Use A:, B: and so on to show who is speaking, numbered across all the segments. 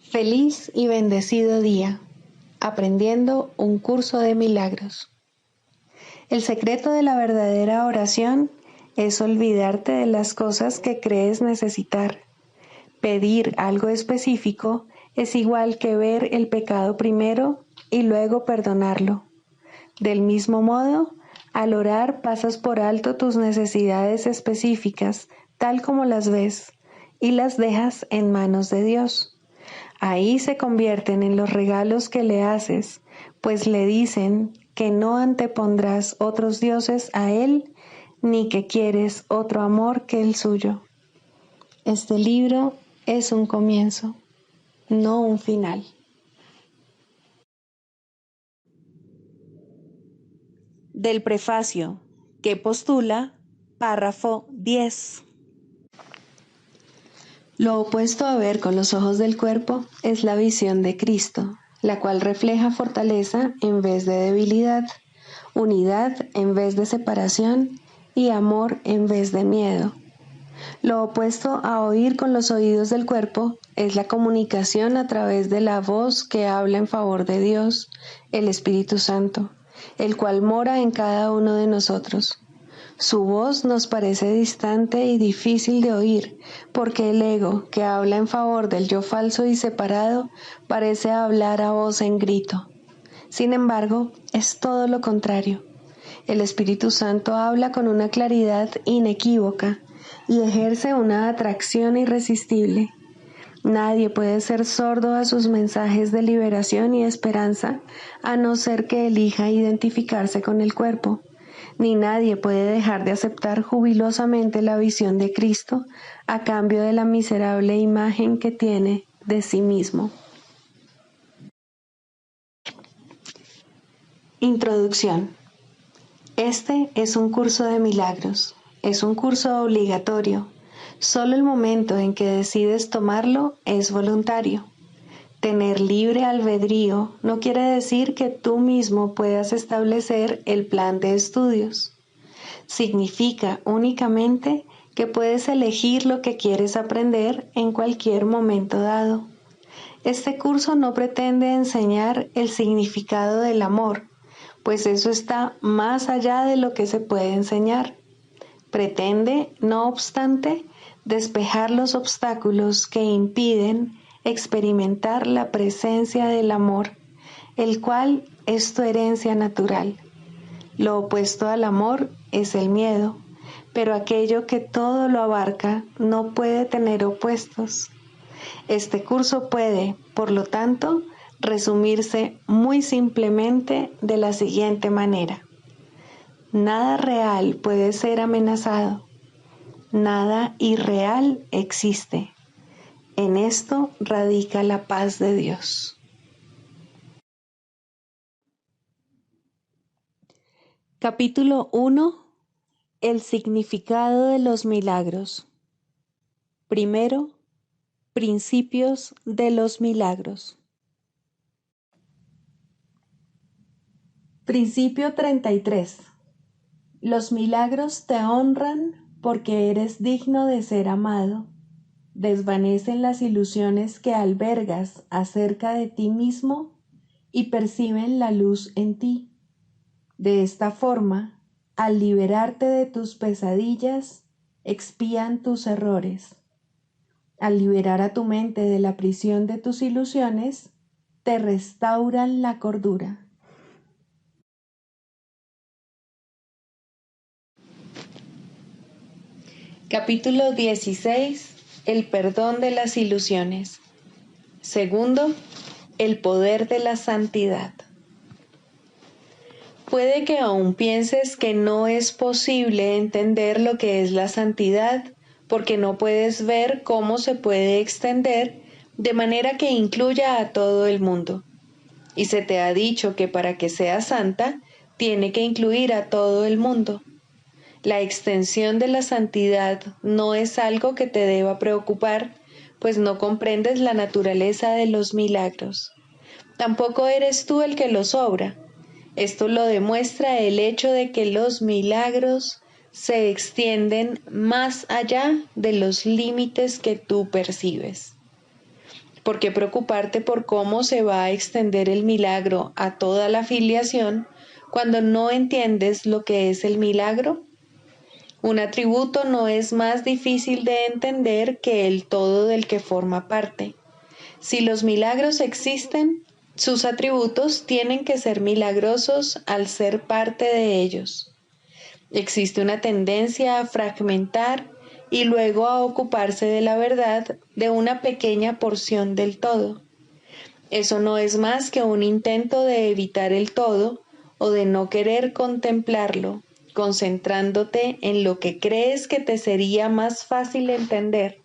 A: Feliz y bendecido día, aprendiendo un curso de milagros. El secreto de la verdadera oración es olvidarte de las cosas que crees necesitar. Pedir algo específico es igual que ver el pecado primero y luego perdonarlo. Del mismo modo, al orar pasas por alto tus necesidades específicas, tal como las ves, y las dejas en manos de Dios. Ahí se convierten en los regalos que le haces, pues le dicen que no antepondrás otros dioses a Él, ni que quieres otro amor que el suyo. Este libro es un comienzo, no un final.
B: Del prefacio, que postula, párrafo 10.
A: Lo opuesto a ver con los ojos del cuerpo es la visión de Cristo, la cual refleja fortaleza en vez de debilidad, unidad en vez de separación y amor en vez de miedo. Lo opuesto a oír con los oídos del cuerpo es la comunicación a través de la voz que habla en favor de Dios, el Espíritu Santo, el cual mora en cada uno de nosotros. Su voz nos parece distante y difícil de oír, porque el ego, que habla en favor del yo falso y separado, parece hablar a voz en grito. Sin embargo, es todo lo contrario. El Espíritu Santo habla con una claridad inequívoca y ejerce una atracción irresistible. Nadie puede ser sordo a sus mensajes de liberación y esperanza, a no ser que elija identificarse con el cuerpo. Ni nadie puede dejar de aceptar jubilosamente la visión de Cristo a cambio de la miserable imagen que tiene de sí mismo. Introducción. Este es un curso de milagros. Es un curso obligatorio. Solo el momento en que decides tomarlo es voluntario. Tener libre albedrío no quiere decir que tú mismo puedas establecer el plan de estudios. Significa únicamente que puedes elegir lo que quieres aprender en cualquier momento dado. Este curso no pretende enseñar el significado del amor, pues eso está más allá de lo que se puede enseñar. Pretende, no obstante, despejar los obstáculos que impiden experimentar la presencia del amor, el cual es tu herencia natural. Lo opuesto al amor es el miedo, pero aquello que todo lo abarca no puede tener opuestos. Este curso puede, por lo tanto, resumirse muy simplemente de la siguiente manera. Nada real puede ser amenazado. Nada irreal existe. En esto radica la paz de Dios.
B: Capítulo 1. El significado de los milagros. Primero, principios de los milagros. Principio 33. Los milagros te honran porque eres digno de ser amado. Desvanecen las ilusiones que albergas acerca de ti mismo y perciben la luz en ti. De esta forma, al liberarte de tus pesadillas, expían tus errores. Al liberar a tu mente de la prisión de tus ilusiones, te restauran la cordura.
A: Capítulo 16. El perdón de las ilusiones. Segundo, el poder de la santidad. Puede que aún pienses que no es posible entender lo que es la santidad, porque no puedes ver cómo se puede extender de manera que incluya a todo el mundo. Y se te ha dicho que para que seas santa, tiene que incluir a todo el mundo. La extensión de la santidad no es algo que te deba preocupar, pues no comprendes la naturaleza de los milagros. Tampoco eres tú el que los obra. Esto lo demuestra el hecho de que los milagros se extienden más allá de los límites que tú percibes. ¿Por qué preocuparte por cómo se va a extender el milagro a toda la filiación cuando no entiendes lo que es el milagro? Un atributo no es más difícil de entender que el todo del que forma parte. Si los milagros existen, sus atributos tienen que ser milagrosos al ser parte de ellos. Existe una tendencia a fragmentar y luego a ocuparse de la verdad de una pequeña porción del todo. Eso no es más que un intento de evitar el todo o de no querer contemplarlo, concentrándote en lo que crees que te sería más fácil entender,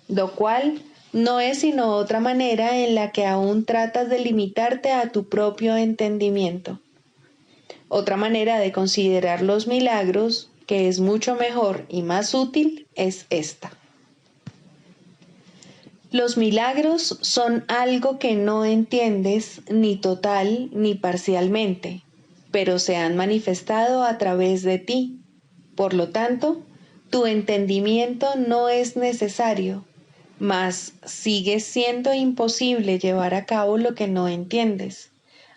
A: lo cual no es sino otra manera en la que aún tratas de limitarte a tu propio entendimiento. Otra manera de considerar los milagros, que es mucho mejor y más útil, es esta. Los milagros son algo que no entiendes ni total ni parcialmente, pero se han manifestado a través de ti. Por lo tanto, tu entendimiento no es necesario, mas sigue siendo imposible llevar a cabo lo que no entiendes.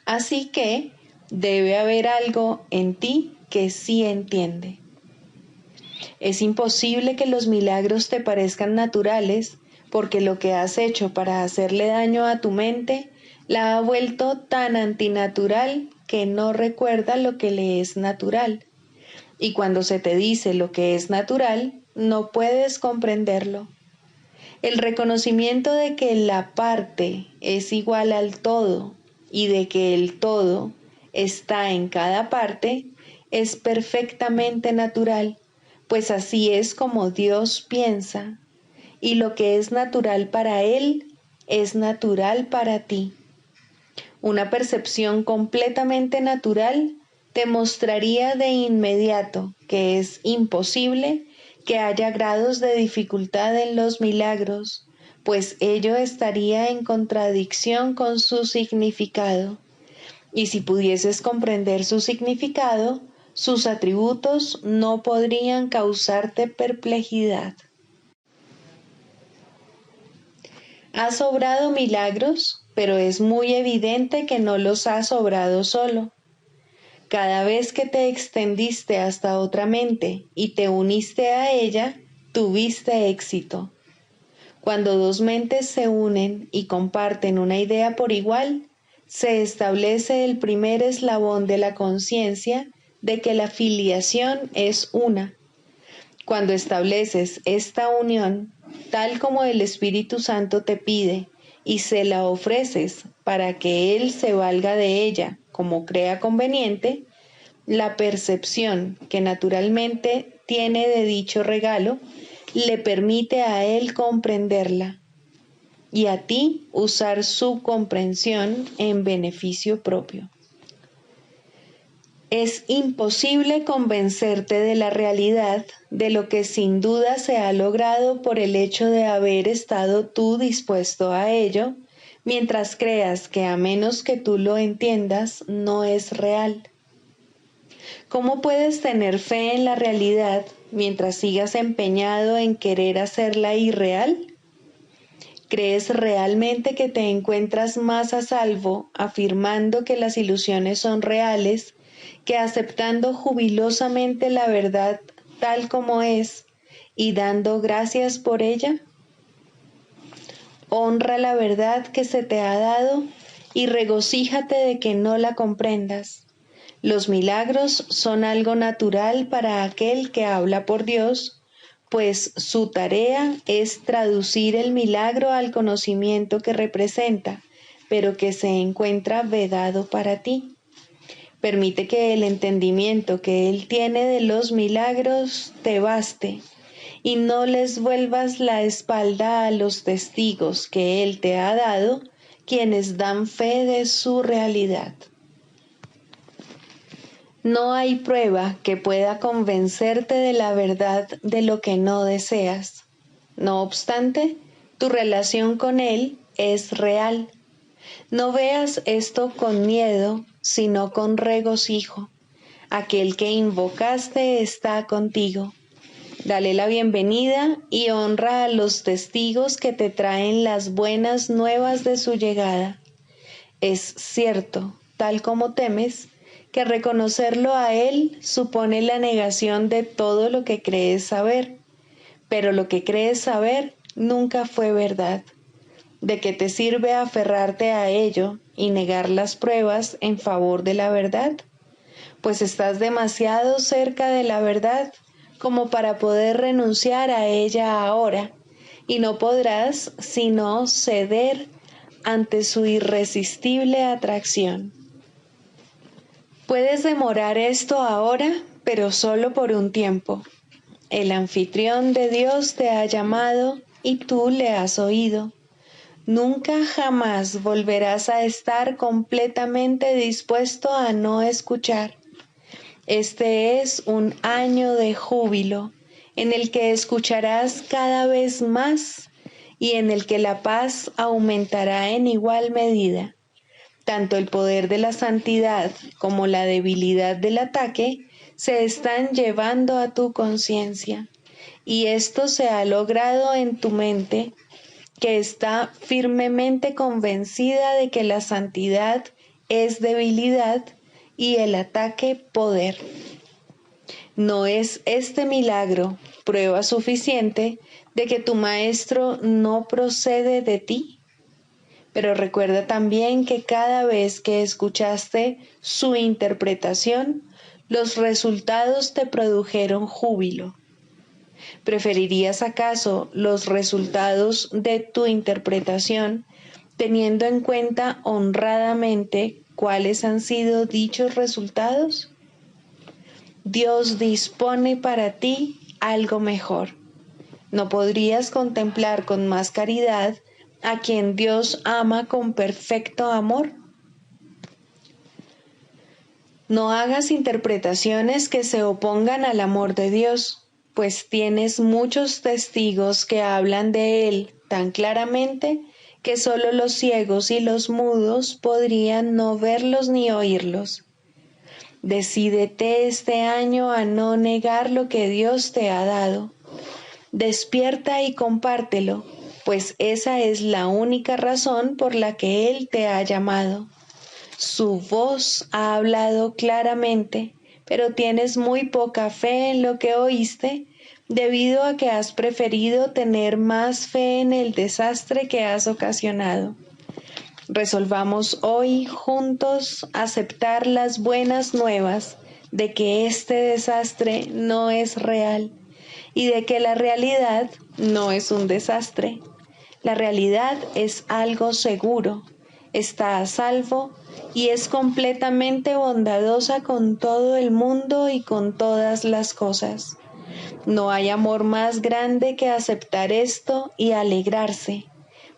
A: Así que debe haber algo en ti que sí entiende. Es imposible que los milagros te parezcan naturales, porque lo que has hecho para hacerle daño a tu mente la ha vuelto tan antinatural que no recuerda lo que le es natural. Y cuando se te dice lo que es natural, no puedes comprenderlo. El reconocimiento de que la parte es igual al todo y de que el todo está en cada parte es perfectamente natural, pues así es como Dios piensa, y lo que es natural para Él es natural para ti. Una percepción completamente natural te mostraría de inmediato que es imposible que haya grados de dificultad en los milagros, pues ello estaría en contradicción con su significado. Y si pudieses comprender su significado, sus atributos no podrían causarte perplejidad. Has obrado milagros, pero es muy evidente que no los has obrado solo. Cada vez que te extendiste hasta otra mente y te uniste a ella, tuviste éxito. Cuando dos mentes se unen y comparten una idea por igual, se establece el primer eslabón de la conciencia de que la filiación es una. Cuando estableces esta unión, tal como el Espíritu Santo te pide, y se la ofreces para que Él se valga de ella como crea conveniente, la percepción que naturalmente tiene de dicho regalo le permite a Él comprenderla y a ti usar su comprensión en beneficio propio. Es imposible convencerte de la realidad de lo que sin duda se ha logrado por el hecho de haber estado tú dispuesto a ello, mientras creas que a menos que tú lo entiendas no es real. ¿Cómo puedes tener fe en la realidad mientras sigas empeñado en querer hacerla irreal? ¿Crees realmente que te encuentras más a salvo afirmando que las ilusiones son reales que aceptando jubilosamente la verdad tal como es y dando gracias por ella? Honra la verdad que se te ha dado y regocíjate de que no la comprendas. Los milagros son algo natural para aquel que habla por Dios, pues su tarea es traducir el milagro al conocimiento que representa, pero que se encuentra vedado para ti. Permite que el entendimiento que Él tiene de los milagros te baste, y no les vuelvas la espalda a los testigos que Él te ha dado, quienes dan fe de su realidad. No hay prueba que pueda convencerte de la verdad de lo que no deseas. No obstante, tu relación con Él es real. No veas esto con miedo, sino con regocijo. Aquel que invocaste está contigo. Dale la bienvenida y honra a los testigos que te traen las buenas nuevas de su llegada. Es cierto, tal como temes, que reconocerlo a Él supone la negación de todo lo que crees saber, pero lo que crees saber nunca fue verdad. ¿De qué te sirve aferrarte a ello y negar las pruebas en favor de la verdad? Pues estás demasiado cerca de la verdad como para poder renunciar a ella ahora, y no podrás sino ceder ante su irresistible atracción. Puedes demorar esto ahora, pero solo por un tiempo. El anfitrión de Dios te ha llamado y tú le has oído. Nunca jamás volverás a estar completamente dispuesto a no escuchar. Este es un año de júbilo, en el que escucharás cada vez más y en el que la paz aumentará en igual medida. Tanto el poder de la santidad como la debilidad del ataque se están llevando a tu conciencia, y esto se ha logrado en tu mente, que está firmemente convencida de que la santidad es debilidad y el ataque poder. ¿No es este milagro prueba suficiente de que tu maestro no procede de ti? Pero recuerda también que cada vez que escuchaste su interpretación, los resultados te produjeron júbilo. ¿Preferirías acaso los resultados de tu interpretación, teniendo en cuenta honradamente cuáles han sido dichos resultados? Dios dispone para ti algo mejor. ¿No podrías contemplar con más caridad a quien Dios ama con perfecto amor? No hagas interpretaciones que se opongan al amor de Dios, pues tienes muchos testigos que hablan de Él tan claramente que solo los ciegos y los mudos podrían no verlos ni oírlos. Decídete este año a no negar lo que Dios te ha dado. Despierta y compártelo, pues esa es la única razón por la que Él te ha llamado. Su voz ha hablado claramente, pero tienes muy poca fe en lo que oíste, debido a que has preferido tener más fe en el desastre que has ocasionado. Resolvamos hoy juntos aceptar las buenas nuevas de que este desastre no es real y de que la realidad no es un desastre. La realidad es algo seguro, está a salvo y es completamente bondadosa con todo el mundo y con todas las cosas. No hay amor más grande que aceptar esto y alegrarse,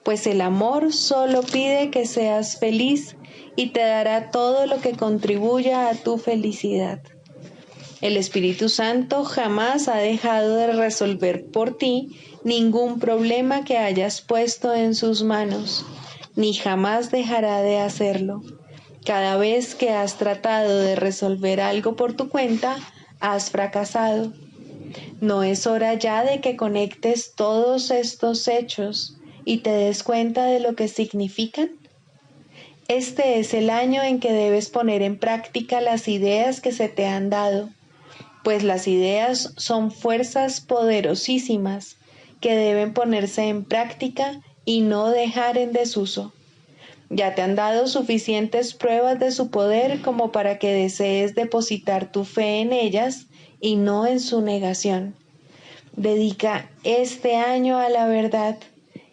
A: pues el amor solo pide que seas feliz y te dará todo lo que contribuya a tu felicidad. El Espíritu Santo jamás ha dejado de resolver por ti ningún problema que hayas puesto en sus manos, ni jamás dejará de hacerlo. Cada vez que has tratado de resolver algo por tu cuenta, has fracasado. ¿No es hora ya de que conectes todos estos hechos y te des cuenta de lo que significan? Este es el año en que debes poner en práctica las ideas que se te han dado, pues las ideas son fuerzas poderosísimas que deben ponerse en práctica y no dejar en desuso. Ya te han dado suficientes pruebas de su poder como para que desees depositar tu fe en ellas y no en su negación. Dedica este año a la verdad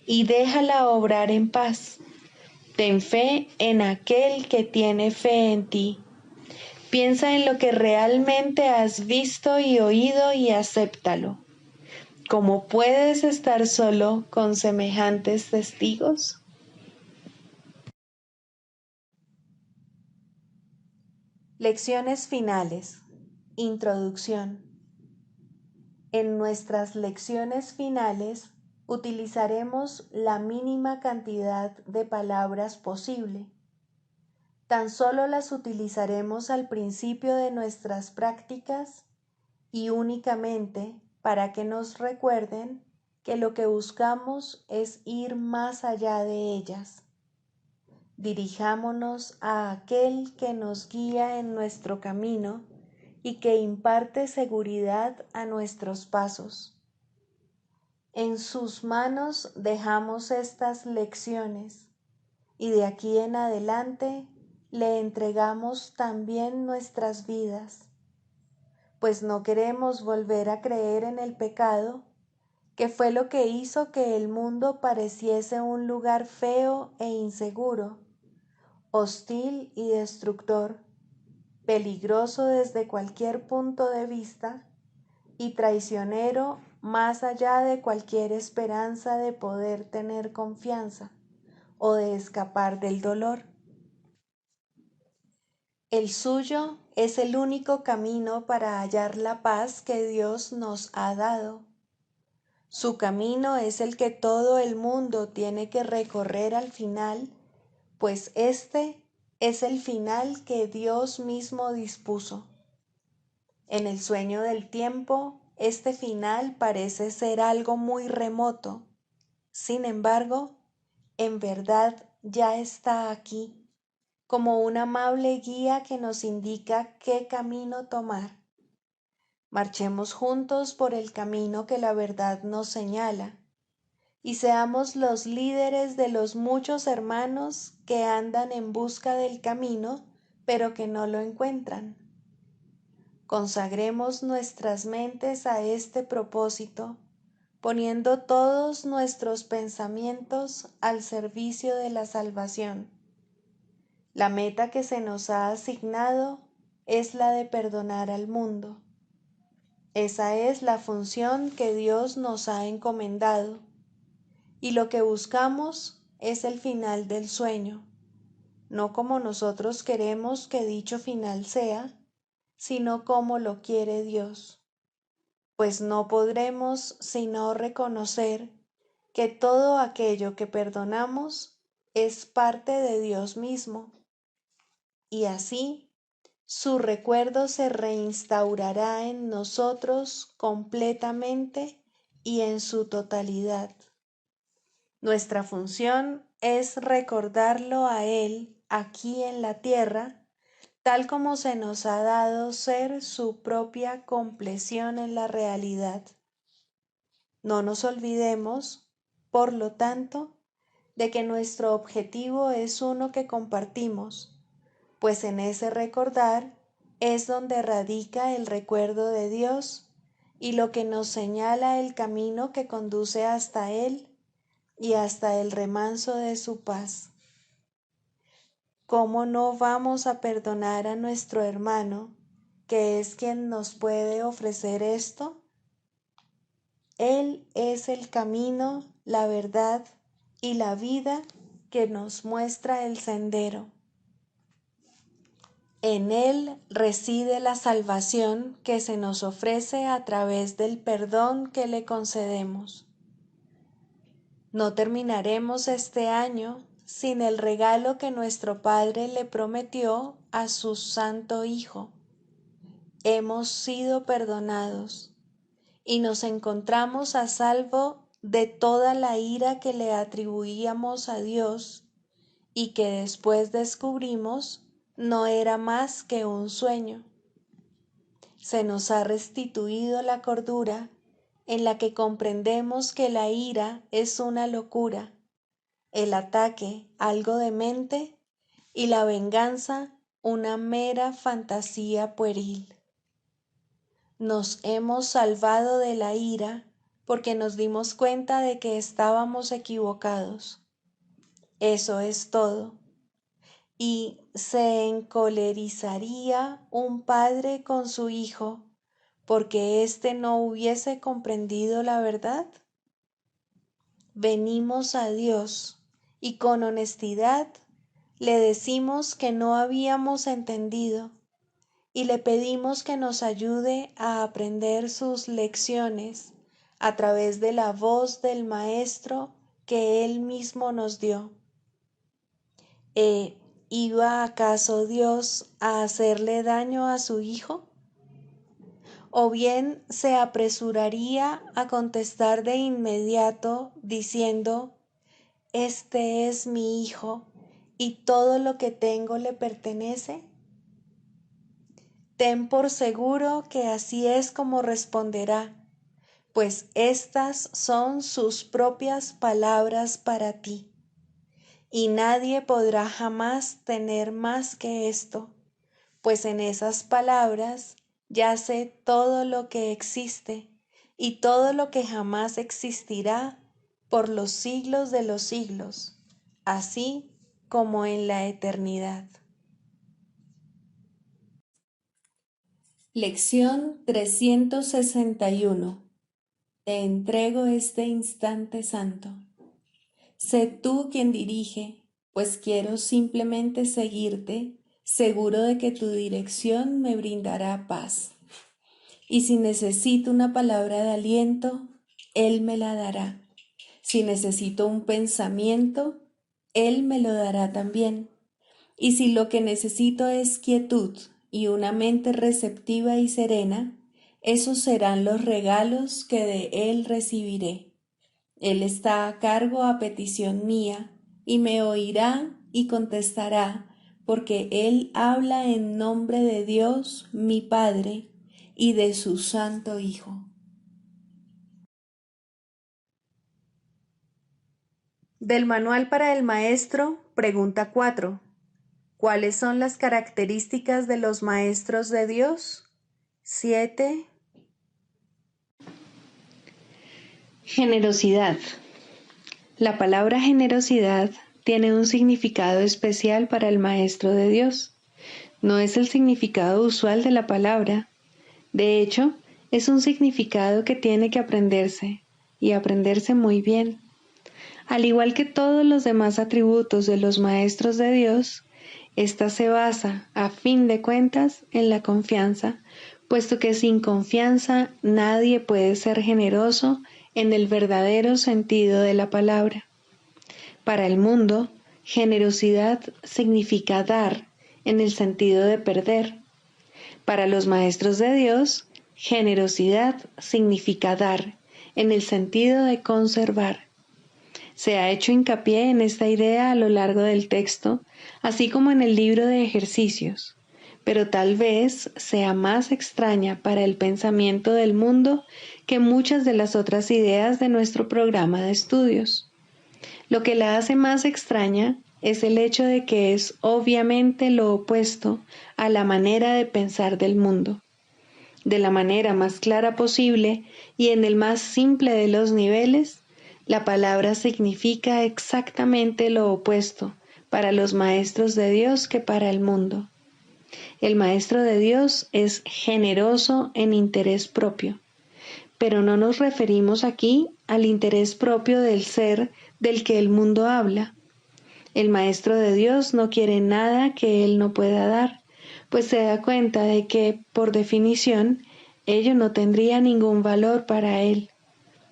A: y déjala obrar en paz. Ten fe en aquel que tiene fe en ti. Piensa en lo que realmente has visto y oído y acéptalo. ¿Cómo puedes estar solo con semejantes testigos?
B: Lecciones finales. Introducción. En nuestras lecciones finales utilizaremos la mínima cantidad de palabras posible. Tan solo las utilizaremos al principio de nuestras prácticas y únicamente para que nos recuerden que lo que buscamos es ir más allá de ellas. Dirijámonos a aquel que nos guía en nuestro camino y que imparte seguridad a nuestros pasos. En sus manos dejamos estas lecciones y de aquí en adelante le entregamos también nuestras vidas, pues no queremos volver a creer en el pecado, que fue lo que hizo que el mundo pareciese un lugar feo e inseguro, hostil y destructor, peligroso desde cualquier punto de vista y traicionero más allá de cualquier esperanza de poder tener confianza o de escapar del dolor. El suyo es el único camino para hallar la paz que Dios nos ha dado. Su camino es el que todo el mundo tiene que recorrer al final, pues este es el final que Dios mismo dispuso. En el sueño del tiempo, este final parece ser algo muy remoto. Sin embargo, en verdad ya está aquí, como un amable guía que nos indica qué camino tomar. Marchemos juntos por el camino que la verdad nos señala, y seamos los líderes de los muchos hermanos que andan en busca del camino, pero que no lo encuentran. Consagremos nuestras mentes a este propósito, poniendo todos nuestros pensamientos al servicio de la salvación. La meta que se nos ha asignado es la de perdonar al mundo. Esa es la función que Dios nos ha encomendado, y lo que buscamos es el final del sueño, no como nosotros queremos que dicho final sea, sino como lo quiere Dios, pues no podremos sino reconocer que todo aquello que perdonamos es parte de Dios mismo, y así su recuerdo se reinstaurará en nosotros completamente y en su totalidad. Nuestra función es recordarlo a Él aquí en la tierra, tal como se nos ha dado ser su propia compleción en la realidad. No nos olvidemos, por lo tanto, de que nuestro objetivo es uno que compartimos, pues en ese recordar es donde radica el recuerdo de Dios y lo que nos señala el camino que conduce hasta Él y hasta el remanso de su paz. ¿Cómo no vamos a perdonar a nuestro hermano, que es quien nos puede ofrecer esto? Él es el camino, la verdad y la vida que nos muestra el sendero. En Él reside la salvación que se nos ofrece a través del perdón que le concedemos. No terminaremos este año sin el regalo que nuestro Padre le prometió a su Santo Hijo. Hemos sido perdonados y nos encontramos a salvo de toda la ira que le atribuíamos a Dios y que después descubrimos no era más que un sueño. Se nos ha restituido la cordura en la que comprendemos que la ira es una locura, el ataque algo demente y la venganza una mera fantasía pueril. Nos hemos salvado de la ira porque nos dimos cuenta de que estábamos equivocados. Eso es todo. ¿Y se encolerizaría un padre con su hijo porque éste no hubiese comprendido la verdad? Venimos a Dios y con honestidad le decimos que no habíamos entendido y le pedimos que nos ayude a aprender sus lecciones a través de la voz del Maestro que Él mismo nos dio. ¿Iba acaso Dios a hacerle daño a su Hijo?
A: o bien se apresuraría a contestar de inmediato diciendo, este es mi hijo y todo lo que tengo le pertenece? Ten por seguro que así es como responderá, pues estas son sus propias palabras para ti, y nadie podrá jamás tener más que esto, pues en esas palabras yace todo lo que existe y todo lo que jamás existirá por los siglos de los siglos, así como en la eternidad. Lección 361. Te entrego este instante santo. Sé tú quien dirige, pues quiero simplemente seguirte, seguro de que tu dirección me brindará paz. Y si necesito una palabra de aliento, Él me la dará. Si necesito un pensamiento, Él me lo dará también. Y si lo que necesito es quietud y una mente receptiva y serena, esos serán los regalos que de Él recibiré. Él está a cargo a petición mía, y me oirá y contestará, porque Él habla en nombre de Dios, mi Padre, y de su Santo Hijo. Del Manual para el Maestro, pregunta 4. ¿Cuáles son las características de los maestros de Dios? 7. Generosidad. La palabra generosidad tiene un significado especial para el Maestro de Dios. No es el significado usual de la palabra. De hecho, es un significado que tiene que aprenderse, y aprenderse muy bien. Al igual que todos los demás atributos de los maestros de Dios, esta se basa, a fin de cuentas, en la confianza, puesto que sin confianza nadie puede ser generoso en el verdadero sentido de la palabra. Para el mundo, generosidad significa dar en el sentido de perder. Para los maestros de Dios, generosidad significa dar en el sentido de conservar. Se ha hecho hincapié en esta idea a lo largo del texto, así como en el libro de ejercicios, pero tal vez sea más extraña para el pensamiento del mundo que muchas de las otras ideas de nuestro programa de estudios. Lo que la hace más extraña es el hecho de que es obviamente lo opuesto a la manera de pensar del mundo. De la manera más clara posible y en el más simple de los niveles, la palabra significa exactamente lo opuesto para los maestros de Dios que para el mundo. El maestro de Dios es generoso en interés propio, pero no nos referimos aquí al interés propio del ser del que el mundo habla. El maestro de Dios no quiere nada que él no pueda dar, pues se da cuenta de que, por definición, ello no tendría ningún valor para él.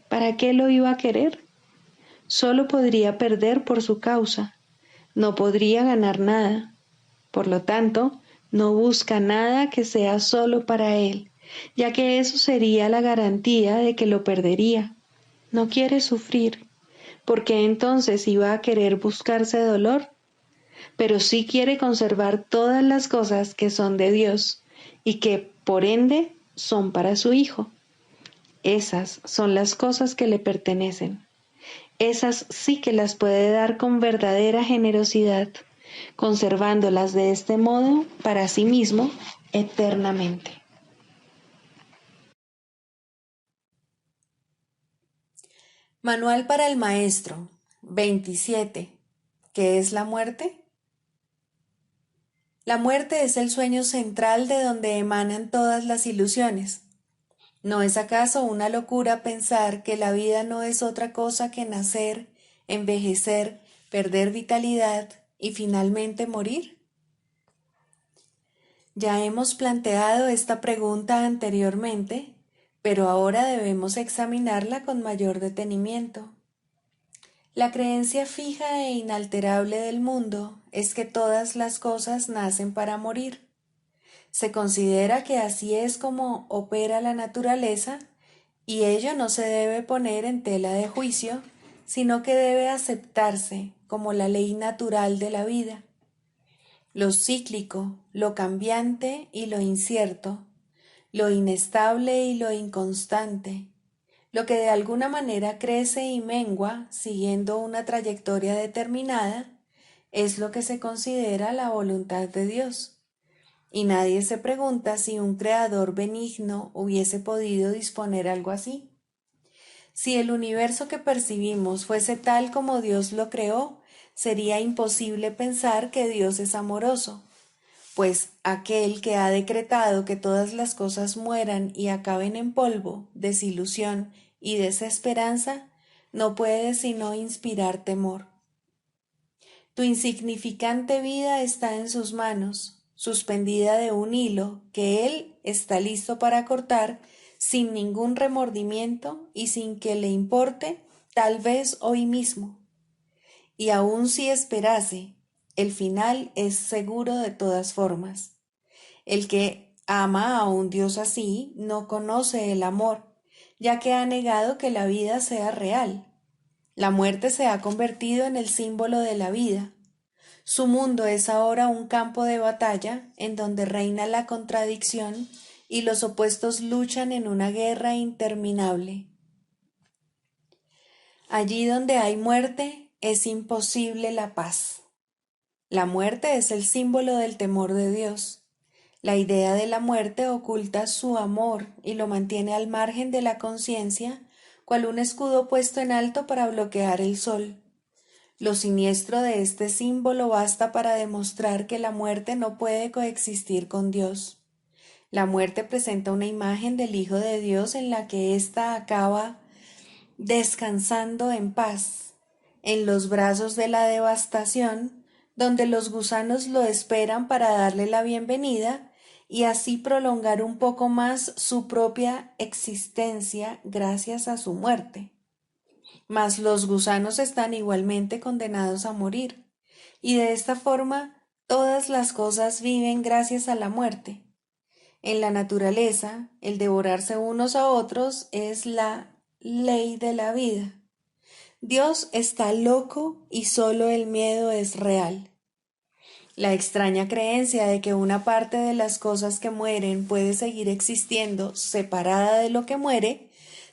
A: ¿Para qué lo iba a querer? Solo podría perder por su causa, no podría ganar nada. Por lo tanto, no busca nada que sea solo para él, ya que eso sería la garantía de que lo perdería. No quiere sufrir, porque entonces iba a querer buscarse dolor, pero sí quiere conservar todas las cosas que son de Dios y que, por ende, son para su Hijo. Esas son las cosas que le pertenecen. Esas sí que las puede dar con verdadera generosidad, conservándolas de este modo para sí mismo eternamente. Manual para el Maestro 27. ¿Qué es la muerte? La muerte es el sueño central de donde emanan todas las ilusiones. ¿No es acaso una locura pensar que la vida no es otra cosa que nacer, envejecer, perder vitalidad y finalmente morir? Ya hemos planteado esta pregunta anteriormente, pero ahora debemos examinarla con mayor detenimiento. La creencia fija e inalterable del mundo es que todas las cosas nacen para morir.
B: Se considera que así es como opera la naturaleza y ello no se debe poner en tela de juicio, sino que debe aceptarse como la ley natural de la vida. Lo cíclico, lo cambiante y lo incierto, lo inestable y lo inconstante, lo que de alguna manera crece y mengua siguiendo una trayectoria determinada, es lo que se considera la voluntad de Dios. Y nadie se pregunta si un creador benigno hubiese podido disponer algo así. Si el universo que percibimos fuese tal como Dios lo creó, sería imposible pensar que Dios es amoroso, pues aquel que ha decretado que todas las cosas mueran y acaben en polvo, desilusión y desesperanza, no puede sino inspirar temor. Tu insignificante vida está en sus manos, suspendida de un hilo que Él está listo para cortar sin ningún remordimiento y sin que le importe, tal vez hoy mismo. Y aun si esperase, el final es seguro de todas formas. El que ama a un Dios así no conoce el amor, ya que ha negado que la vida sea real. La muerte se ha convertido en el símbolo de la vida. Su mundo es ahora un campo de batalla en donde reina la contradicción y los opuestos luchan en una guerra interminable. Allí donde hay muerte es imposible la paz. La muerte es el símbolo del temor de Dios. La idea de la muerte oculta su amor y lo mantiene al margen de la conciencia, cual un escudo puesto en alto para bloquear el sol. Lo siniestro de este símbolo basta para demostrar que la muerte no puede coexistir con Dios. La muerte presenta una imagen del Hijo de Dios en la que ésta acaba descansando en paz, en los brazos de la devastación, donde los gusanos lo esperan para darle la bienvenida y así prolongar un poco más su propia existencia gracias a su muerte. Mas los gusanos están igualmente condenados a morir, y de esta forma todas las cosas viven gracias a la muerte. En la naturaleza, el devorarse unos a otros es la ley de la vida. Dios está loco y solo el miedo es real. La extraña creencia de que una parte de las cosas que mueren puede seguir existiendo separada de lo que muere,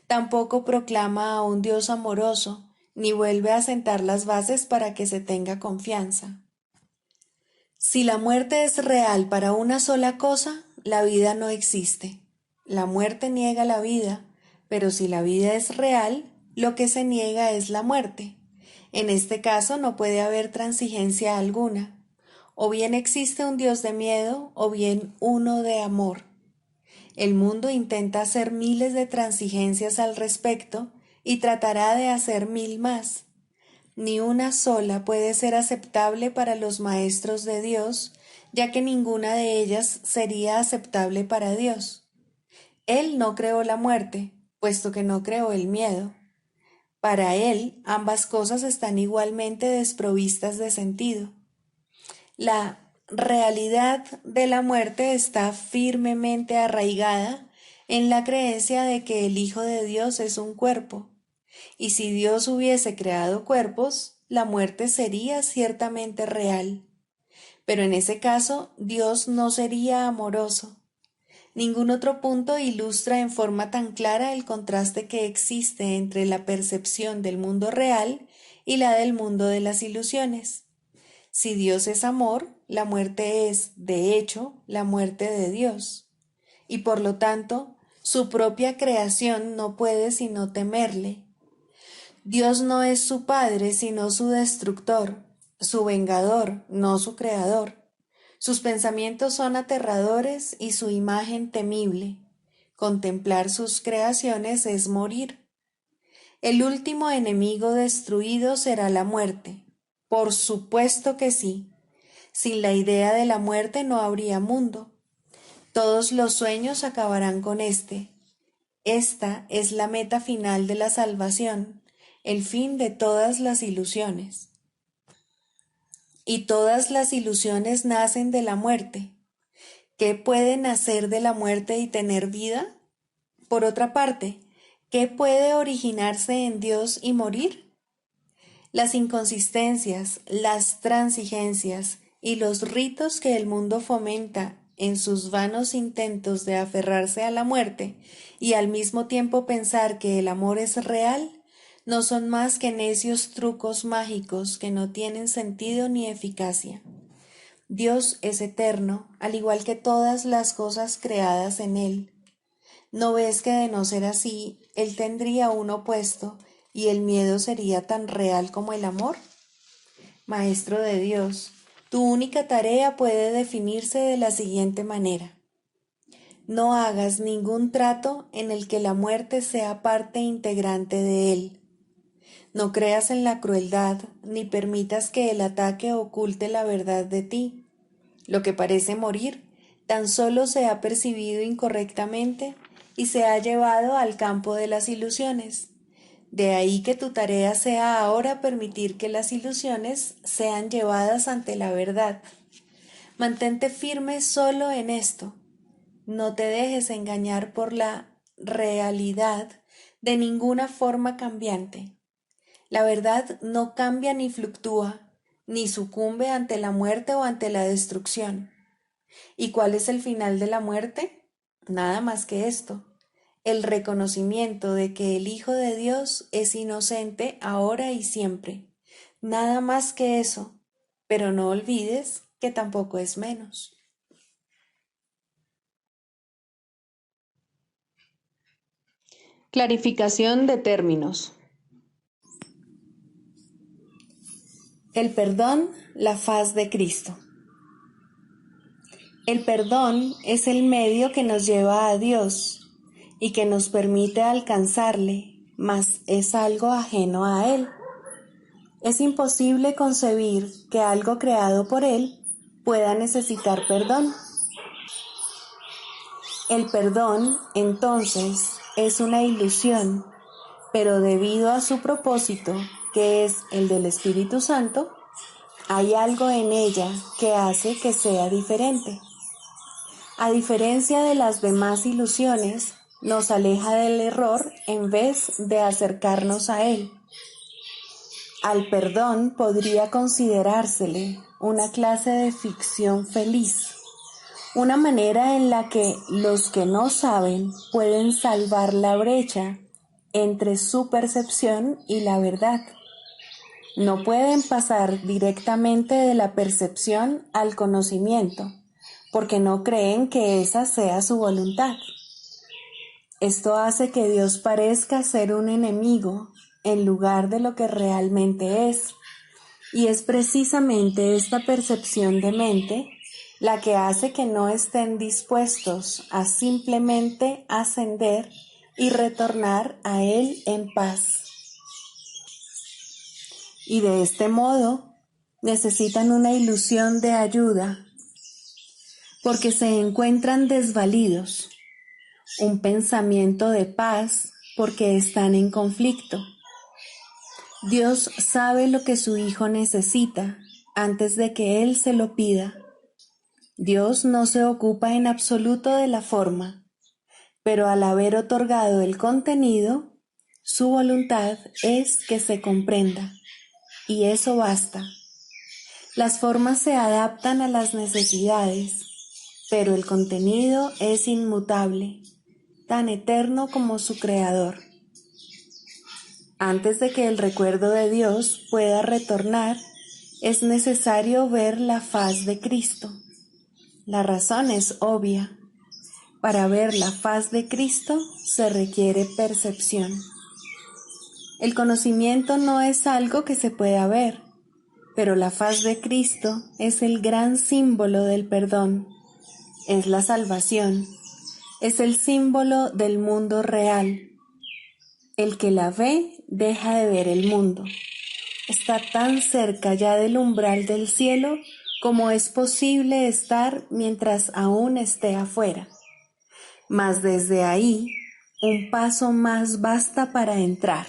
B: tampoco proclama a un Dios amoroso, ni vuelve a sentar las bases para que se tenga confianza. Si la muerte es real para una sola cosa, la vida no existe. La muerte niega la vida, pero si la vida es real, lo que se niega es la muerte. En este caso no puede haber transigencia alguna. O bien existe un Dios de miedo, o bien uno de amor. El mundo intenta hacer miles de transigencias al respecto y tratará de hacer 1000 más. Ni una sola puede ser aceptable para los maestros de Dios, ya que ninguna de ellas sería aceptable para Dios. Él no creó la muerte, puesto que no creó el miedo. Para él, ambas cosas están igualmente desprovistas de sentido. La realidad de la muerte está firmemente arraigada en la creencia de que el Hijo de Dios es un cuerpo, y si Dios hubiese creado cuerpos, la muerte sería ciertamente real. Pero en ese caso, Dios no sería amoroso. Ningún otro punto ilustra en forma tan clara el contraste que existe entre la percepción del mundo real y la del mundo de las ilusiones. Si Dios es amor, la muerte es, de hecho, la muerte de Dios, y por lo tanto, su propia creación no puede sino temerle. Dios no es su padre, sino su destructor, su vengador, no su creador. Sus pensamientos son aterradores y su imagen temible. Contemplar sus creaciones es morir. El último enemigo destruido será la muerte. Por supuesto que sí. Sin la idea de la muerte no habría mundo. Todos los sueños acabarán con éste. Esta es la meta final de la salvación, el fin de todas las ilusiones. Y todas las ilusiones nacen de la muerte.
A: ¿Qué puede nacer de la muerte y tener vida? Por otra parte, ¿qué puede originarse en Dios y morir? Las inconsistencias, las transigencias y los ritos que el mundo fomenta en sus vanos intentos de aferrarse a la muerte y al mismo tiempo pensar que el amor es real, no son más que necios trucos mágicos que no tienen sentido ni eficacia. Dios es eterno, al igual que todas las cosas creadas en Él. ¿No ves que de no ser así, Él tendría un opuesto y el miedo sería tan real como el amor? Maestro de Dios, tu única tarea puede definirse de la siguiente manera. No hagas ningún trato en el que la muerte sea parte integrante de él. No creas en la crueldad, ni permitas que el ataque oculte la verdad de ti. Lo que parece morir tan solo se ha percibido incorrectamente y se ha llevado al campo de las ilusiones. De ahí que tu tarea sea ahora permitir que las ilusiones sean llevadas ante la verdad. Mantente firme solo en esto. No te dejes engañar por la realidad de ninguna forma cambiante. La verdad no cambia ni fluctúa, ni sucumbe ante la muerte o ante la destrucción. ¿Y cuál es el final de la muerte? Nada más que esto: el reconocimiento de que el Hijo de Dios es inocente ahora y siempre. Nada más que eso, pero no olvides que tampoco es menos. Clarificación de términos. El perdón, la faz de Cristo. El perdón es el medio que nos lleva a Dios y que nos permite alcanzarle, mas es algo ajeno a Él. Es imposible concebir que algo creado por Él pueda necesitar perdón. El perdón, entonces, es una ilusión, pero debido a su propósito, que es el del Espíritu Santo, hay algo en ella que hace que sea diferente. A diferencia de las demás ilusiones, nos aleja del error en vez de acercarnos a él. Al perdón podría considerársele una clase de ficción feliz, una manera en la que los que no saben pueden salvar la brecha entre su percepción y la verdad. No pueden pasar directamente de la percepción al conocimiento, porque no creen que esa sea su voluntad. Esto hace que Dios parezca ser un enemigo en lugar de lo que realmente es, y es precisamente esta percepción de mente la que hace que no estén dispuestos a simplemente ascender y retornar a Él en paz. Y de este modo necesitan una ilusión de ayuda, porque se encuentran desvalidos, un pensamiento de paz porque están en conflicto. Dios sabe lo que su Hijo necesita antes de que Él se lo pida. Dios no se ocupa en absoluto de la forma, pero al haber otorgado el contenido, su voluntad es que se comprenda, y eso basta. Las formas se adaptan a las necesidades, pero el contenido es inmutable, tan eterno como su creador. Antes de que el recuerdo de Dios pueda retornar, es necesario ver la faz de Cristo. La razón es obvia. Para ver la faz de Cristo se requiere percepción. El conocimiento no es algo que se pueda ver, pero la faz de Cristo es el gran símbolo del perdón. Es la salvación. Es el símbolo del mundo real. El que la ve deja de ver el mundo. Está tan cerca ya del umbral del cielo como es posible estar mientras aún esté afuera. Mas desde ahí, un paso más basta para entrar.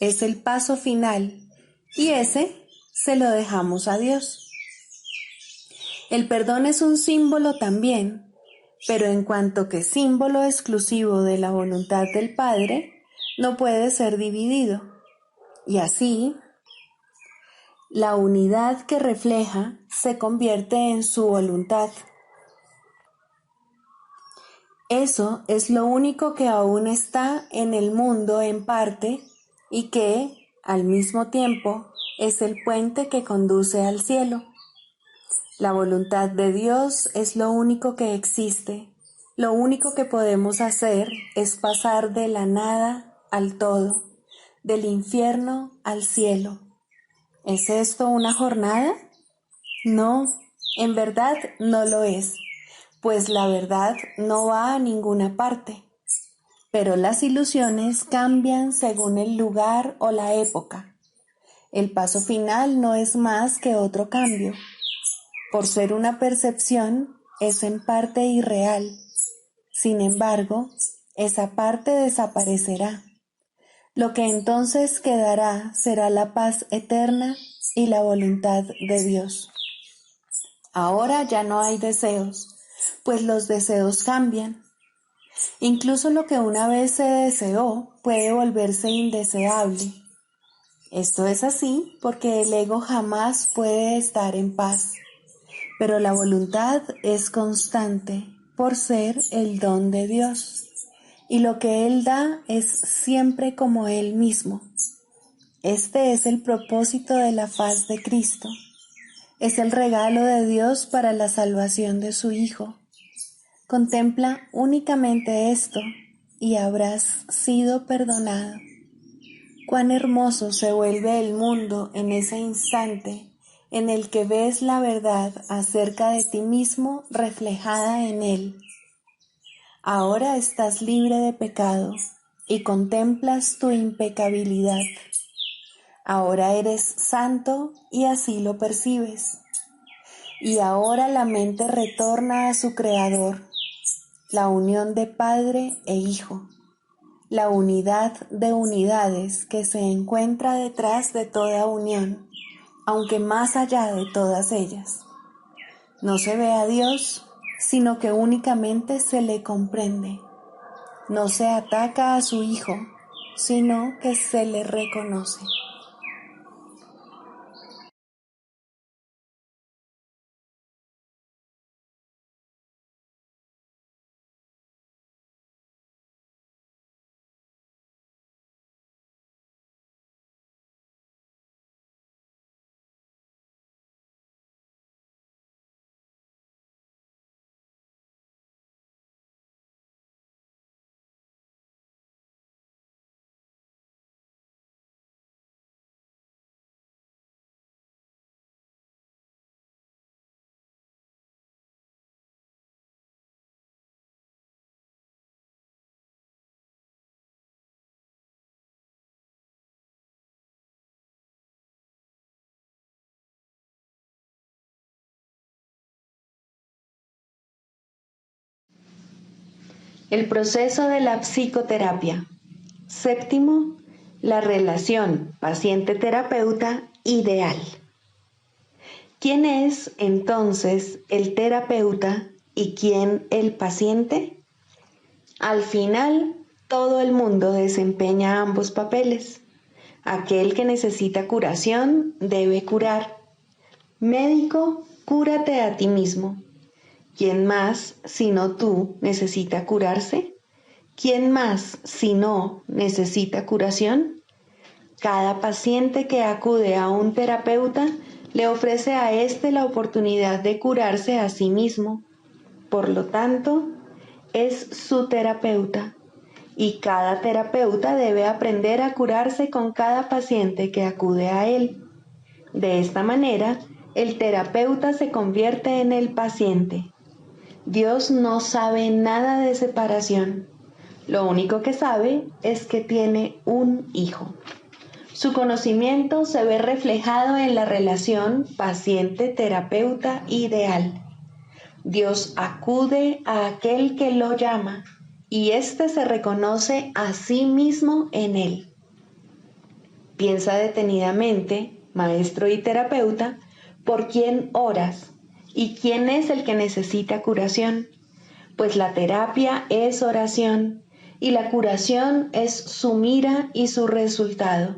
A: Es el paso final, y ese se lo dejamos a Dios. El perdón es un símbolo también, pero en cuanto que símbolo exclusivo de la voluntad del Padre, no puede ser dividido. Y así, la unidad que refleja se convierte en su voluntad. Eso es lo único que aún está en el mundo en parte y que, al mismo tiempo, es el puente que conduce al cielo. La voluntad de Dios es lo único que existe. Lo único que podemos hacer es pasar de la nada al todo, del infierno al cielo. ¿Es esto una jornada? No, en verdad no lo es, pues la verdad no va a ninguna parte. Pero las ilusiones cambian según el lugar o la época. El paso final no es más que otro cambio. Por ser una percepción, es en parte irreal. Sin embargo, esa parte desaparecerá. Lo que entonces quedará será la paz eterna y la voluntad de Dios. Ahora ya no hay deseos, pues los deseos cambian. Incluso lo que una vez se deseó puede volverse indeseable. Esto es así porque el ego jamás puede estar en paz. Pero la voluntad es constante por ser el don de Dios, y lo que Él da es siempre como Él mismo. Este es el propósito de la faz de Cristo. Es el regalo de Dios para la salvación de su Hijo. Contempla únicamente esto y habrás sido perdonado. Cuán hermoso se vuelve el mundo en ese instante en el que ves la verdad acerca de ti mismo reflejada en él. Ahora estás libre de pecado y contemplas tu impecabilidad. Ahora eres santo y así lo percibes. Y ahora la mente retorna a su Creador, la unión de Padre e Hijo, la unidad de unidades que se encuentra detrás de toda unión, aunque más allá de todas ellas. No se ve a Dios, sino que únicamente se le comprende. No se ataca a su Hijo, sino que se le reconoce. El proceso de la psicoterapia. Séptimo, la relación paciente-terapeuta ideal. ¿Quién es entonces el terapeuta y quién el paciente? Al final, todo el mundo desempeña ambos papeles. Aquel que necesita curación debe curar. Médico, cúrate a ti mismo. ¿Quién más, sino tú, necesita curarse? ¿Quién más, si no, necesita curación? Cada paciente que acude a un terapeuta le ofrece a éste la oportunidad de curarse a sí mismo. Por lo tanto, es su terapeuta. Y cada terapeuta debe aprender a curarse con cada paciente que acude a él. De esta manera, el terapeuta se convierte en el paciente. Dios no sabe nada de separación. Lo único que sabe es que tiene un hijo. Su conocimiento se ve reflejado en la relación paciente-terapeuta ideal. Dios acude a aquel que lo llama y éste se reconoce a sí mismo en él. Piensa detenidamente, maestro y terapeuta, por quién oras ¿Y quién es el que necesita curación? Pues la terapia es oración y la curación es su mira y su resultado.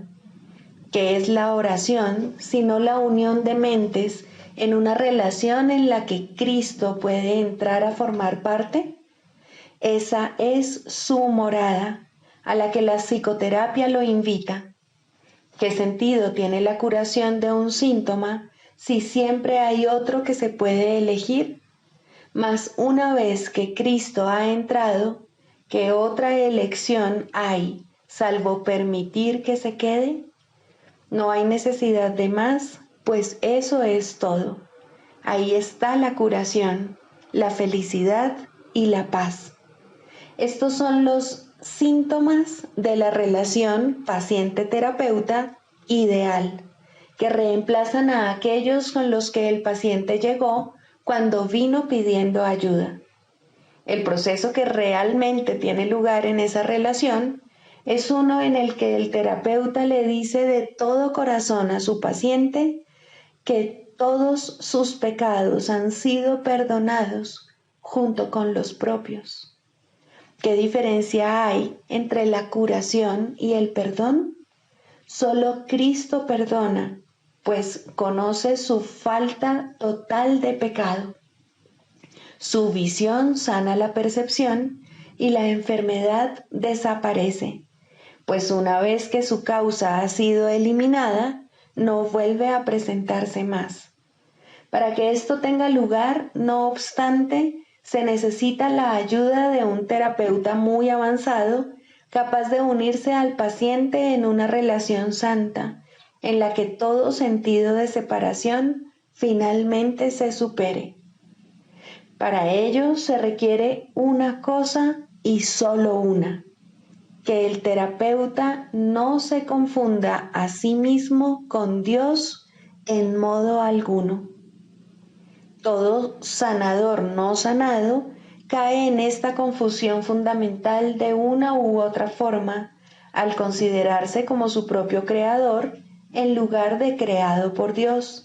A: ¿Qué es la oración sino la unión de mentes en una relación en la que Cristo puede entrar a formar parte? Esa es su morada, a la que la psicoterapia lo invita. ¿Qué sentido tiene la curación de un síntoma si siempre hay otro que se puede elegir? Mas una vez que Cristo ha entrado, ¿qué otra elección hay salvo permitir que se quede? No hay necesidad de más, pues eso es todo. Ahí está la curación, la felicidad y la paz. Estos son los síntomas de la relación paciente-terapeuta ideal, que reemplazan a aquellos con los que el paciente llegó cuando vino pidiendo ayuda. El proceso que realmente tiene lugar en esa relación es uno en el que el terapeuta le dice de todo corazón a su paciente que todos sus pecados han sido perdonados junto con los propios. ¿Qué diferencia hay entre la curación y el perdón? Solo Cristo perdona, pues conoce su falta total de pecado. Su visión sana la percepción y la enfermedad desaparece, pues una vez que su causa ha sido eliminada, no vuelve a presentarse más. Para que esto tenga lugar, no obstante, se necesita la ayuda de un terapeuta muy avanzado, capaz de unirse al paciente en una relación santa, en la que todo sentido de separación finalmente se supere. Para ello se requiere una cosa y solo una: que el terapeuta no se confunda a sí mismo con Dios en modo alguno. Todo sanador no sanado cae en esta confusión fundamental de una u otra forma al considerarse como su propio creador en lugar de creado por Dios.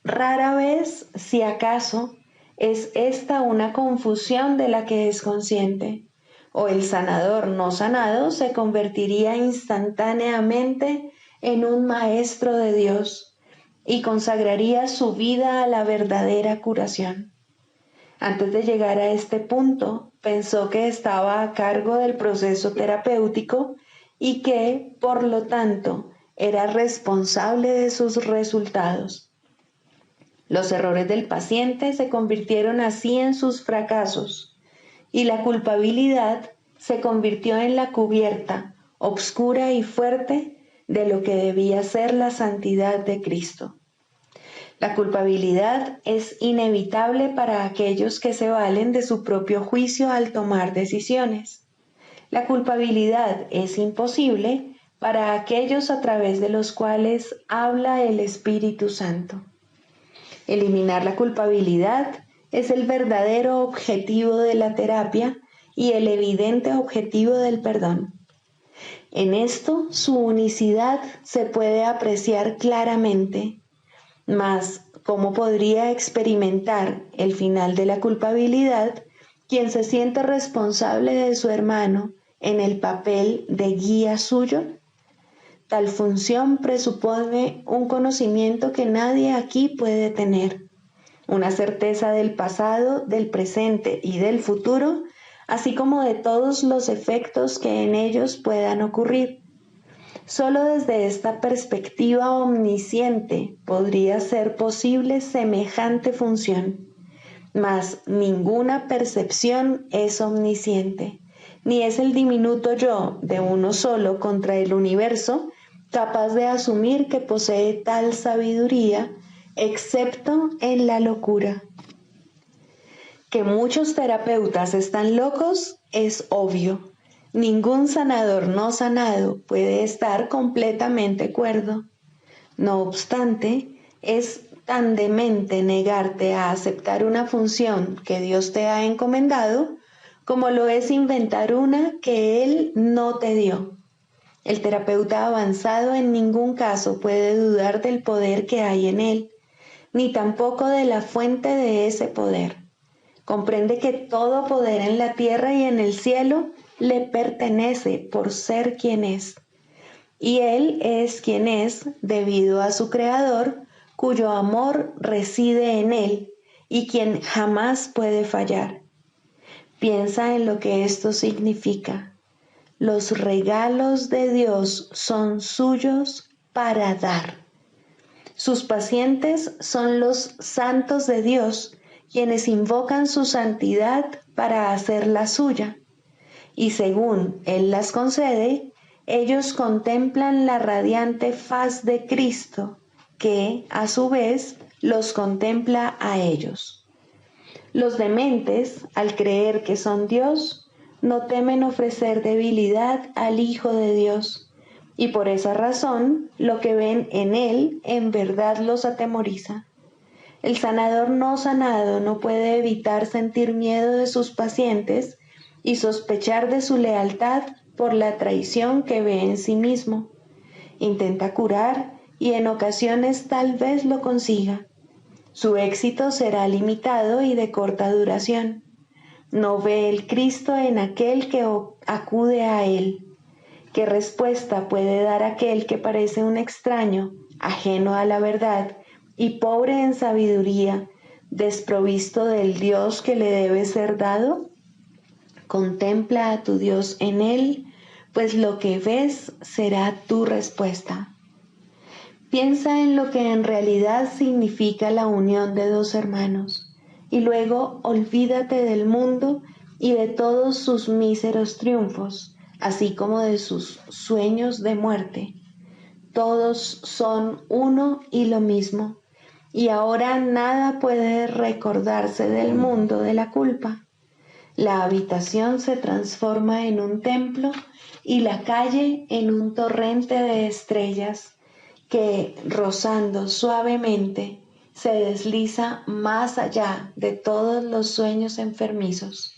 A: Rara vez, si acaso, es esta una confusión de la que es consciente, o el sanador no sanado se convertiría instantáneamente en un maestro de Dios y consagraría su vida a la verdadera curación. Antes de llegar a este punto, pensó que estaba a cargo del proceso terapéutico y que, por lo tanto, era responsable de sus resultados. Los errores del paciente se convirtieron así en sus fracasos, y la culpabilidad se convirtió en la cubierta, obscura y fuerte, de lo que debía ser la santidad de Cristo. La culpabilidad es inevitable para aquellos que se valen de su propio juicio al tomar decisiones. La culpabilidad es imposible para aquellos a través de los cuales habla el Espíritu Santo. Eliminar la culpabilidad es el verdadero objetivo de la terapia y el evidente objetivo del perdón. En esto su unicidad se puede apreciar claramente, mas ¿cómo podría experimentar el final de la culpabilidad quien se siente responsable de su hermano en el papel de guía suyo? Tal función presupone un conocimiento que nadie aquí puede tener, una certeza del pasado, del presente y del futuro, así como de todos los efectos que en ellos puedan ocurrir. Solo desde esta perspectiva omnisciente podría ser posible semejante función, mas ninguna percepción es omnisciente, ni es el diminuto yo de uno solo contra el universo capaz de asumir que posee tal sabiduría, excepto en la locura. Que muchos terapeutas están locos es obvio. Ningún sanador no sanado puede estar completamente cuerdo. No obstante, es tan demente negarte a aceptar una función que Dios te ha encomendado como lo es inventar una que Él no te dio. El terapeuta avanzado en ningún caso puede dudar del poder que hay en él, ni tampoco de la fuente de ese poder. Comprende que todo poder en la tierra y en el cielo le pertenece por ser quien es. Y Él es quien es debido a su Creador, cuyo amor reside en Él y quien jamás puede fallar. Piensa en lo que esto significa. Los regalos de Dios son suyos para dar. Sus pacientes son los santos de Dios, quienes invocan su santidad para hacerla suya. Y según Él las concede, ellos contemplan la radiante faz de Cristo, que, a su vez, los contempla a ellos. Los dementes, al creer que son Dios, no temen ofrecer debilidad al Hijo de Dios, y por esa razón, lo que ven en Él en verdad los atemoriza. El sanador no sanado no puede evitar sentir miedo de sus pacientes y sospechar de su lealtad por la traición que ve en sí mismo. Intenta curar y en ocasiones tal vez lo consiga. Su éxito será limitado y de corta duración. No ve el Cristo en aquel que acude a Él. ¿Qué respuesta puede dar aquel que parece un extraño, ajeno a la verdad y pobre en sabiduría, desprovisto del Dios que le debe ser dado? Contempla a tu Dios en Él, pues lo que ves será tu respuesta. Piensa en lo que en realidad significa la unión de dos hermanos, y luego olvídate del mundo y de todos sus míseros triunfos, así como de sus sueños de muerte. Todos son uno y lo mismo, y ahora nada puede recordarse del mundo de la culpa. La habitación se transforma en un templo y la calle en un torrente de estrellas que, rozando suavemente, se desliza más allá de todos los sueños enfermizos.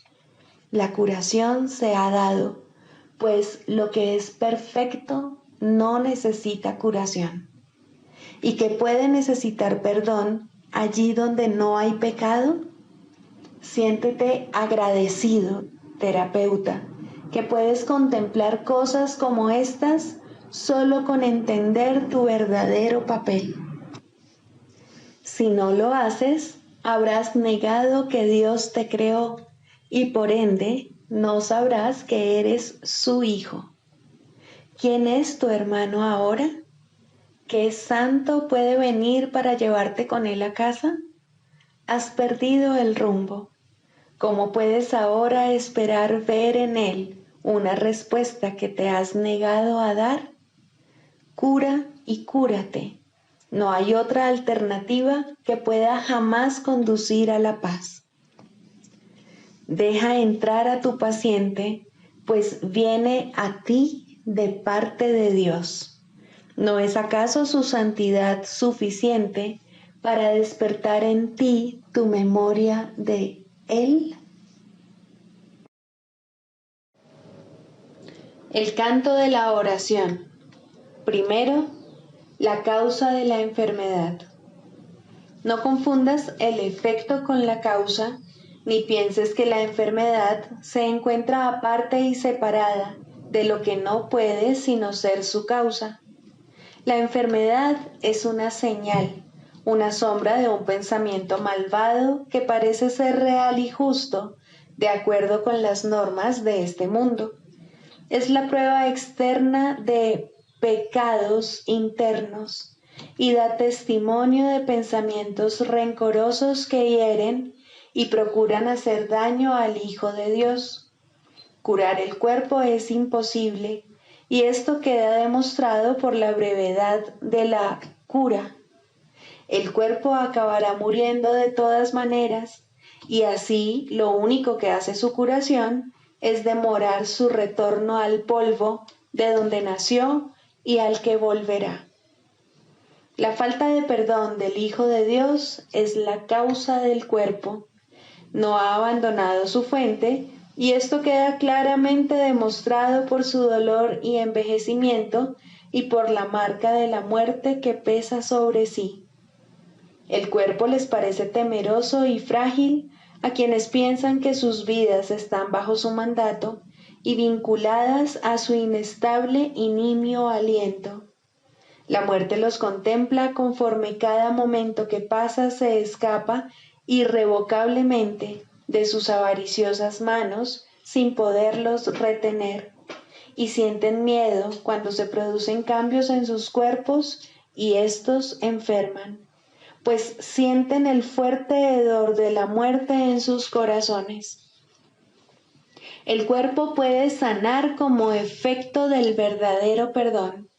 A: La curación se ha dado, pues lo que es perfecto no necesita curación. ¿Y que puede necesitar perdón allí donde no hay pecado? Siéntete agradecido, terapeuta, que puedes contemplar cosas como estas solo con entender tu verdadero papel. Si no lo haces, habrás negado que Dios te creó y por ende no sabrás que eres su hijo. ¿Quién es tu hermano ahora? ¿Qué santo puede venir para llevarte con él a casa? Has perdido el rumbo. ¿Cómo puedes ahora esperar ver en él una respuesta que te has negado a dar? Cura y cúrate. No hay otra alternativa que pueda jamás conducir a la paz. Deja entrar a tu paciente, pues viene a ti de parte de Dios. ¿No es acaso su santidad suficiente para despertar en ti tu memoria de Él? El canto de la oración. Primero, la causa de la enfermedad. No confundas el efecto con la causa, ni pienses que la enfermedad se encuentra aparte y separada de lo que no puede sino ser su causa. La enfermedad es una señal, una sombra de un pensamiento malvado que parece ser real y justo, de acuerdo con las normas de este mundo. Es la prueba externa de pecados internos y da testimonio de pensamientos rencorosos que hieren y procuran hacer daño al Hijo de Dios. Curar el cuerpo es imposible, y esto queda demostrado por la brevedad de la cura. El cuerpo acabará muriendo de todas maneras, y así lo único que hace su curación es demorar su retorno al polvo de donde nació y al que volverá. La falta de perdón del Hijo de Dios es la causa del cuerpo. No ha abandonado su fuente, y esto queda claramente demostrado por su dolor y envejecimiento y por la marca de la muerte que pesa sobre sí. El cuerpo les parece temeroso y frágil a quienes piensan que sus vidas están bajo su mandato y vinculadas a su inestable y nimio aliento. La muerte los contempla conforme cada momento que pasa se escapa irrevocablemente de sus avariciosas manos sin poderlos retener, y sienten miedo cuando se producen cambios en sus cuerpos y éstos enferman, pues sienten el fuerte hedor de la muerte en sus corazones. El cuerpo puede sanar como efecto del verdadero perdón.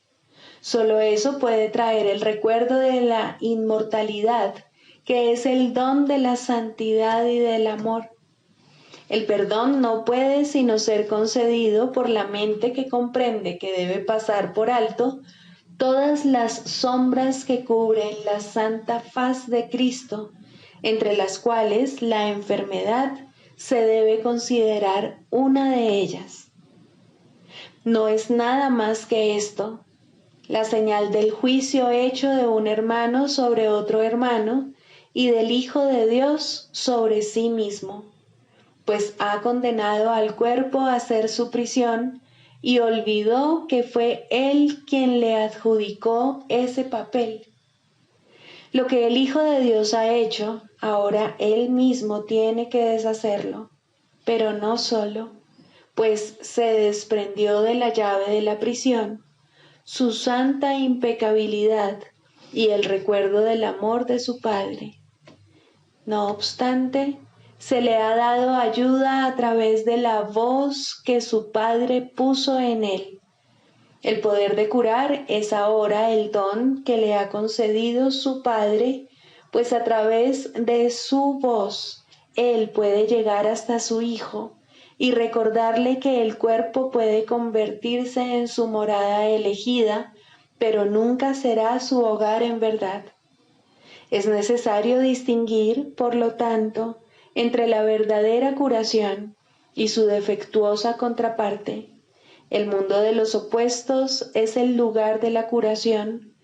A: Solo eso puede traer el recuerdo de la inmortalidad, que es el don de la santidad y del amor. El perdón no puede sino ser concedido por la mente que comprende que debe pasar por alto todas las sombras que cubren la santa faz de Cristo, entre las cuales la enfermedad se debe considerar una de ellas. No es nada más que esto, la señal del juicio hecho de un hermano sobre otro hermano y del Hijo de Dios sobre sí mismo, pues ha condenado al cuerpo a hacer su prisión y olvidó que fue Él quien le adjudicó ese papel. Lo que el Hijo de Dios ha hecho, ahora Él mismo tiene que deshacerlo, pero no solo, pues se desprendió de la llave de la prisión, su santa impecabilidad y el recuerdo del amor de su Padre. No obstante, se le ha dado ayuda a través de la voz que su Padre puso en él. El poder de curar es ahora el don que le ha concedido su Padre, pues a través de su voz él puede llegar hasta su Hijo y recordarle que el cuerpo puede convertirse en su morada elegida, pero nunca será su hogar en verdad. Es necesario distinguir, por lo tanto, entre la verdadera curación y su defectuosa contraparte. El mundo de los opuestos es el lugar de la curación,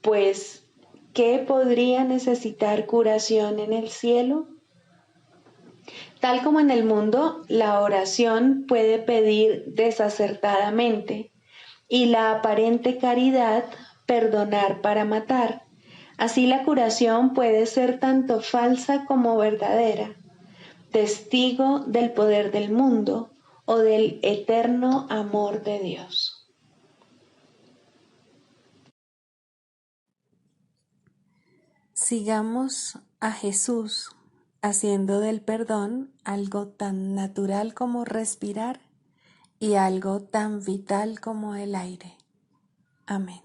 A: pues, ¿qué podría necesitar curación en el cielo? Tal como en el mundo, la oración puede pedir desacertadamente y la aparente caridad perdonar para matar. Así la curación puede ser tanto falsa como verdadera, testigo del poder del mundo o del eterno amor de Dios.
B: Sigamos a Jesús haciendo del perdón algo tan natural como respirar y algo tan vital como el aire. Amén.